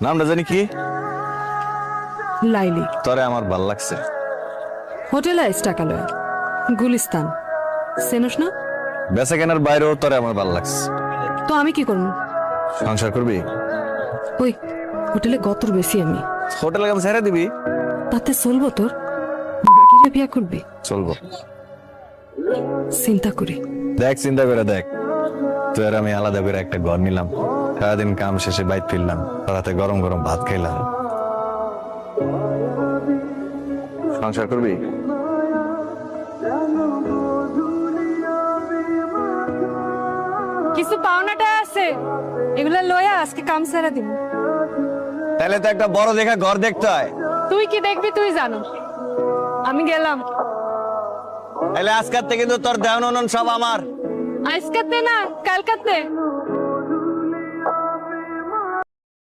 নামটা জানি কি? লাইলি। তোরে আমার ভাল লাগছে। হোটেল আইস টাকালয়, গুলিস্তান। চেনস না? বেচা কেনার বাইরেও তোরে আমার ভাল লাগছে। তো আমি কি করবো? সংসার করবি? ওই হোটেলে গতর বেশি আমি। হোটেলে কাম ছেড়ে দিবি? তাতে চলবো তোর? বাকিরা বিয়া করবি? চলবো। চিন্তা করি। দেখ, চিন্তা করে দেখ, তুই আর আমি আলাদা করে একটা ঘর নিলাম, সারাদিন কাম শেষে বাইক ফিরলাম, রাতে গরম গরম ভাত খাইলাম। সংসার করবি? কিছু পাওনাটা আছে, এগুলা লয়া আজকে কাম সেরা দিব। তাহলে তো একটা বড় দেখা ঘর দেখতে হয়। তুই কি দেখবি তুই জানো। আমি গেলাম। তাহলে আজকের থেকে কিন্তু তোর দেওয়ান সব আমার। আজকাতে না কালকাতে।